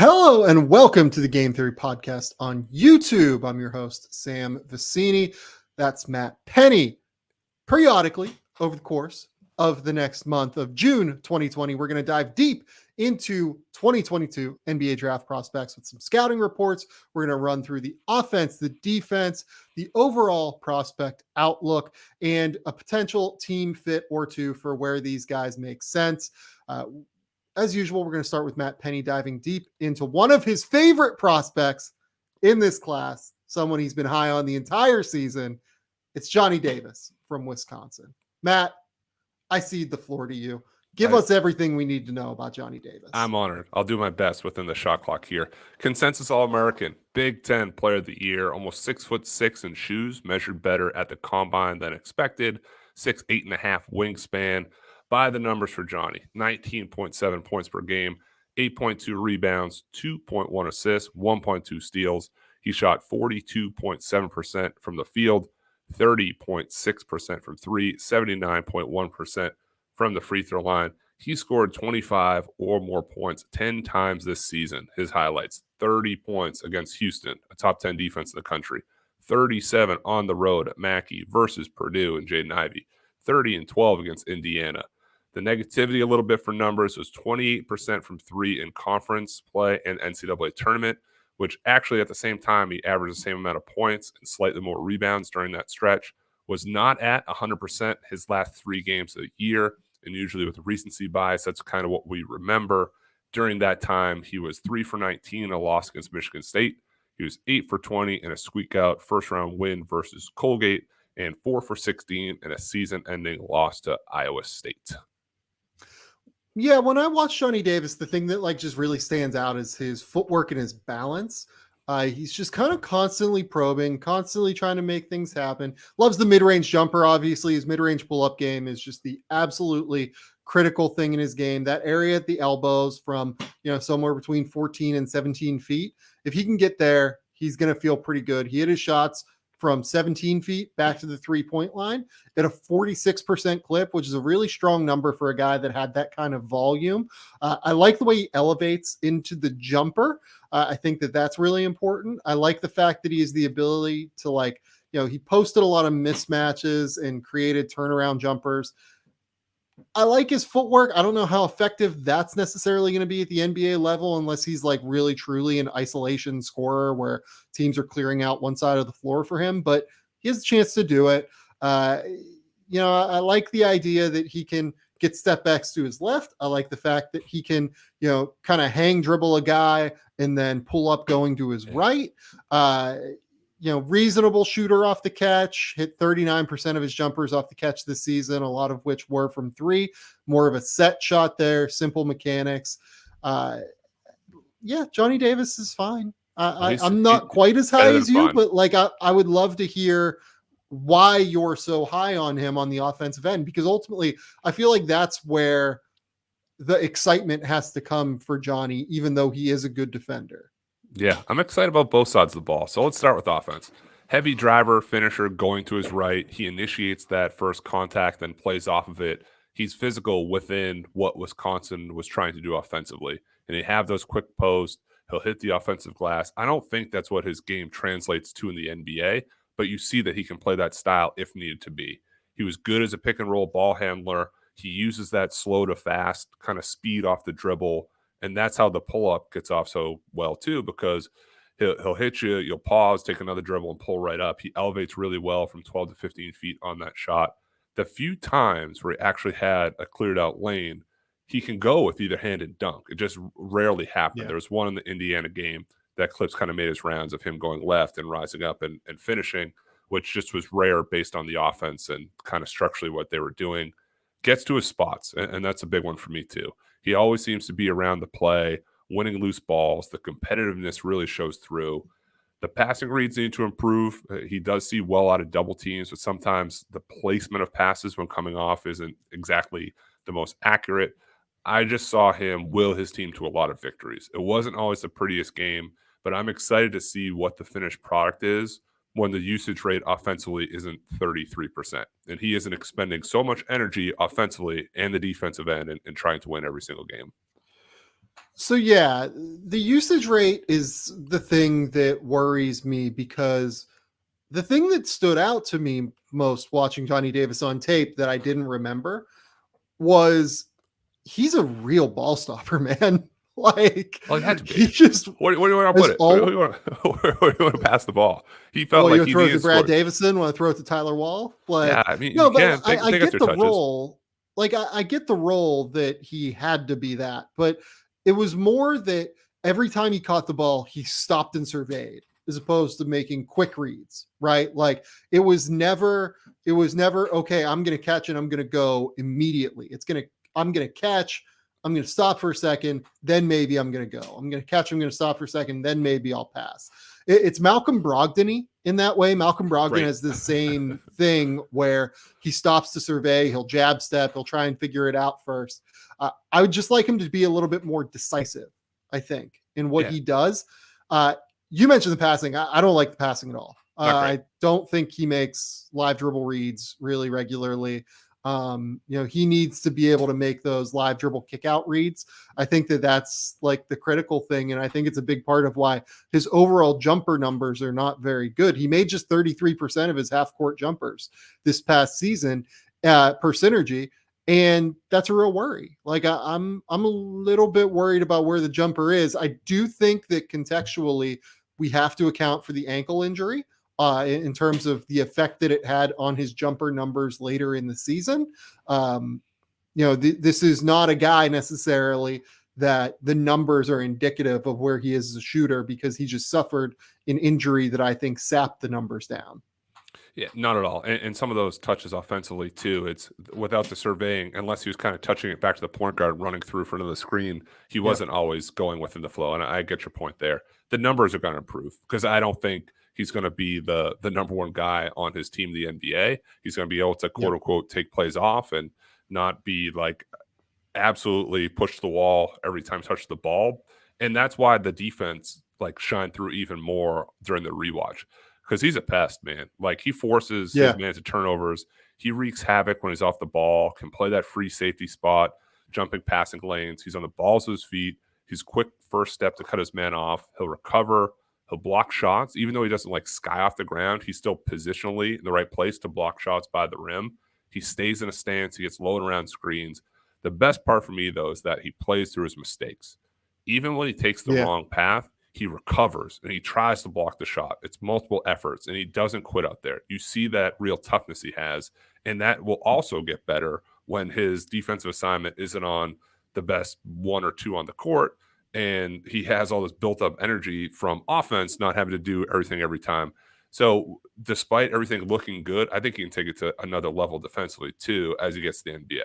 Hello and welcome to the Game Theory Podcast on YouTube. I'm your host, Sam Vecenie. That's Matt Pennie. Periodically, over the course of the next month of June 2020, we're going to dive deep into 2022 NBA draft prospects with some scouting reports. We're going to run through the offense, the defense, the overall prospect outlook, and a potential team fit or two for where these guys make sense. As usual, we're going to start with Matt Pennie diving deep into one of his favorite prospects in this class, someone he's been high on the entire season. It's Johnny Davis from Wisconsin. Matt, I cede the floor to you. Give us everything we need to know about Johnny Davis. I'm honored. I'll do my best within the shot clock here. Consensus All-American, Big Ten Player of the Year, almost 6'6" in shoes, measured better at the combine than expected, 6'8.5" wingspan. By the numbers for Johnny, 19.7 points per game, 8.2 rebounds, 2.1 assists, 1.2 steals. He shot 42.7% from the field, 30.6% from three, 79.1% from the free throw line. He scored 25 or more points 10 times this season. His highlights: 30 points against Houston, a top 10 defense in the country, 37 on the road at Mackey versus Purdue and Jaden Ivey, 30 and 12 against Indiana. The negativity a little bit for numbers was 28% from three in conference play and NCAA tournament, which actually at the same time he averaged the same amount of points and slightly more rebounds during that stretch. Was not at 100% his last 3 games of the year. And usually with recency bias, that's kind of what we remember. During that time, he was 3 for 19 in a loss against Michigan State. He was 8 for 20 in a squeak-out first-round win versus Colgate, and 4 for 16 in a season-ending loss to Iowa State. Yeah, when I watch Johnny Davis, the thing that just really stands out is his footwork and his balance. He's just kind of constantly probing, constantly trying to make things happen. Loves the mid-range jumper, obviously. His mid-range pull-up game is just the absolutely critical thing in his game. That area at the elbows from, somewhere between 14 and 17 feet. If he can get there, he's going to feel pretty good. He hit his shots from 17 feet back to the three-point line at a 46% clip, which is a really strong number for a guy that had that kind of volume. I like the way he elevates into the jumper. I think that that's really important. I like the fact that he has the ability to he posted a lot of mismatches and created turnaround jumpers. I like his footwork. I don't know how effective that's necessarily going to be at the NBA level unless he's really truly an isolation scorer where teams are clearing out one side of the floor for him, but he has a chance to do it. I like the idea that he can get step backs to his left. I like the fact that he can, kind of hang dribble a guy and then pull up going to his right. Reasonable shooter off the catch, hit 39% of his jumpers off the catch this season, a lot of which were from three, more of a set shot there, simple mechanics. Johnny Davis is fine. I'm not quite as high as you, but I would love to hear why you're so high on him on the offensive end, because ultimately I feel like that's where the excitement has to come for Johnny, even though he is a good defender. Yeah, I'm excited about both sides of the ball. So let's start with offense. Heavy driver, finisher, going to his right. He initiates that first contact, then plays off of it. He's physical within what Wisconsin was trying to do offensively. And they have those quick posts. He'll hit the offensive glass. I don't think that's what his game translates to in the NBA, but you see that he can play that style if needed to be. He was good as a pick-and-roll ball handler. He uses that slow to fast kind of speed off the dribble. And that's how the pull-up gets off so well, too, because he'll hit you, you'll pause, take another dribble, and pull right up. He elevates really well from 12 to 15 feet on that shot. The few times where he actually had a cleared-out lane, he can go with either hand and dunk. It just rarely happened. Yeah. There was one in the Indiana game that Clips kind of made his rounds of him going left and rising up and finishing, which just was rare based on the offense and kind of structurally what they were doing. Gets to his spots, and that's a big one for me, too. He always seems to be around the play, winning loose balls. The competitiveness really shows through. The passing reads need to improve. He does see well out of double teams, but sometimes the placement of passes when coming off isn't exactly the most accurate. I just saw him will his team to a lot of victories. It wasn't always the prettiest game, but I'm excited to see what the finished product is when the usage rate offensively isn't 33%. And he isn't expending so much energy offensively and the defensive end and trying to win every single game. So yeah, the usage rate is the thing that worries me because the thing that stood out to me most watching Johnny Davis on tape that I didn't remember was he's a real ball stopper, man. Like Well, he had to he be. just Where do you want to has put it? Where do all. you want where do you want to pass the ball? He felt Well, like you he throw it to needed Brad scores. Davison, want to throw it to Tyler Wall? Yeah, Like, I mean, you no, but can I they got get their the touches. role. Like, I get the role that he had to be that, but it was more that every time he caught the ball, he stopped and surveyed as opposed to making quick reads, right? Like, it was never, okay, I'm going to catch and I'm going to go immediately. I'm going to catch, I'm going to stop for a second, then maybe I'm going to go. I'm going to catch, I'm going to stop for a second, then maybe I'll pass. It's Malcolm Brogdon in that way. Malcolm Brogdon Great. has the same thing where he stops to survey, he'll jab step, he'll try and figure it out first. I would just like him to be a little bit more decisive, I think, in what Yeah, he does. Uh, you mentioned the passing. I don't like the passing at all. not great. I don't think he makes live dribble reads really regularly. He needs to be able to make those live dribble kick out reads. I think that that's like the critical thing. And I think it's a big part of why his overall jumper numbers are not very good. He made just 33% of his half court jumpers this past season per synergy. And that's a real worry. Like I'm a little bit worried about where the jumper is. I do think that contextually we have to account for the ankle injury in terms of the effect that it had on his jumper numbers later in the season. Um, this is not a guy necessarily that the numbers are indicative of where he is as a shooter because he just suffered an injury that I think sapped the numbers down. Yeah, not at all. And some of those touches offensively too. It's without the surveying, unless he was kind of touching it back to the point guard, running through front of the screen. He Yep. wasn't always going within the flow. And I get your point there. The numbers are going to improve because I don't think he's going to be the number one guy on his team, the NBA. He's going to be able to quote Yep. unquote take plays off and not be like absolutely push the wall every time touch the ball. And that's why the defense like shined through even more during the rewatch because he's a pest, man. Like he forces his Yeah. man to turnovers. He wreaks havoc when he's off the ball, can play that free safety spot, jumping passing lanes. He's on the balls of his feet. He's quick first step to cut his man off. He'll recover. He'll block shots. Even though he doesn't like sky off the ground, he's still positionally in the right place to block shots by the rim. He stays in a stance. He gets low and around screens. The best part for me, though, is that he plays through his mistakes. Even when he takes the Yeah. wrong path, he recovers and he tries to block the shot. It's multiple efforts and he doesn't quit out there. You see that real toughness he has. And that will also get better when his defensive assignment isn't on the best one or two on the court. And he has all this built up energy from offense, not having to do everything every time. So, despite everything looking good, I think he can take it to another level defensively too as he gets to the NBA.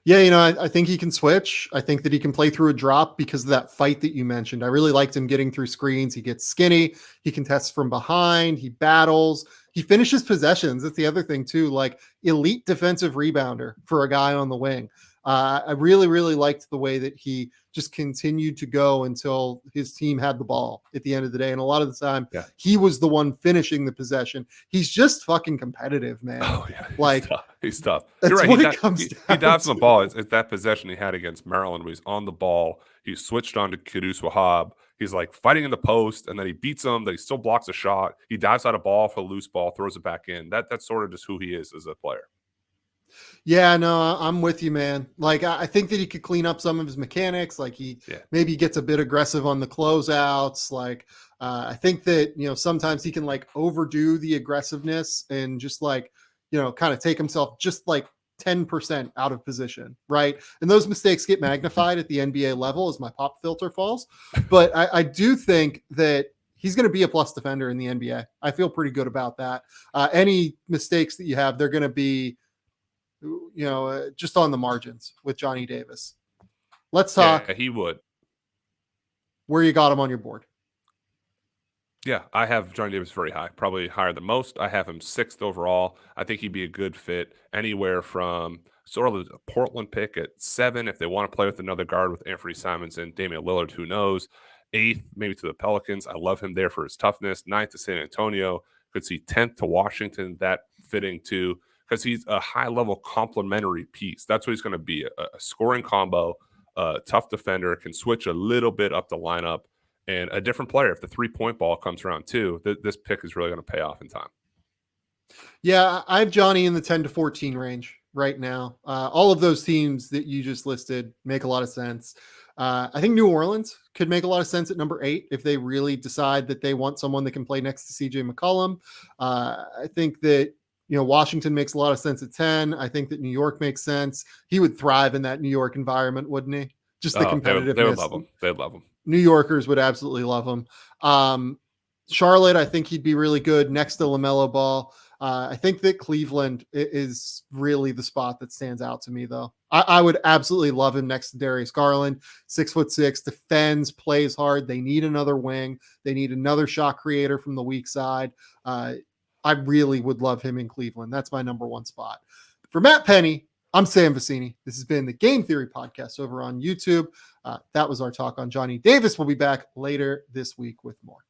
Yeah, I think he can switch. I think that he can play through a drop because of that fight that you mentioned. I really liked him getting through screens. He gets skinny. He contests from behind. He battles. He finishes possessions. That's the other thing too. Like elite defensive rebounder for a guy on the wing. I really, really liked the way that he just continued to go until his team had the ball at the end of the day. And a lot of the time, Yeah. he was the one finishing the possession. He's just fucking competitive, man. Oh yeah, he's Like tough. He's tough. You're that's right. what it comes He down dives on the to. ball. It's that possession he had against Maryland where he's on the ball. He switched on to Kudus Wahab. He's like fighting in the post, and then he beats him. Then he still blocks a shot. He dives out of ball for a loose ball, throws it back in. That's sort of just who he is as a player. Yeah, no, I'm with you, man. Like, I think that he could clean up some of his mechanics. Like, he Yeah. maybe gets a bit aggressive on the closeouts. Like, I think that, sometimes he can like overdo the aggressiveness and just like, kind of take himself just like 10% out of position. Right. And those mistakes get magnified at the NBA level as my pop filter falls. But I do think that he's going to be a plus defender in the NBA. I feel pretty good about that. Any mistakes that you have, they're going to be, just on the margins with Johnny Davis. Let's Yeah, talk he would. where you got him on your board. Yeah, I have Johnny Davis very high, probably higher than most. I have him sixth overall. I think he'd be a good fit anywhere from sort of a Portland pick at 7 if they want to play with another guard with Anthony Simons and Damian Lillard, who knows. Eighth, maybe to the Pelicans. I love him there for his toughness. Ninth to San Antonio. Could see 10th to Washington, that fitting too, because he's a high level complementary piece. That's what he's going to be a scoring combo, tough defender, can switch a little bit up the lineup, and a different player. If the 3-point ball comes around too, this pick is really going to pay off in time. Yeah, I have Johnny in the 10 to 14 range right now. All of those teams that you just listed make a lot of sense. I think New Orleans could make a lot of sense at number 8 if they really decide that they want someone that can play next to CJ McCollum. I think that Washington makes a lot of sense at 10. I think that New York makes sense. He would thrive in that New York environment, wouldn't he? Just the Oh, they would love competitiveness. him. They'd love him. New Yorkers would absolutely love him. Charlotte, I think he'd be really good next to LaMelo Ball. I think that Cleveland is really the spot that stands out to me, though. I would absolutely love him next to Darius Garland, 6'6", defends, plays hard. They need another wing. They need another shot creator from the weak side. I really would love him in Cleveland. That's my number 1 spot. For Matt Pennie, I'm Sam Vecenie. This has been the Game Theory Podcast over on YouTube. That was our talk on Johnny Davis. We'll be back later this week with more.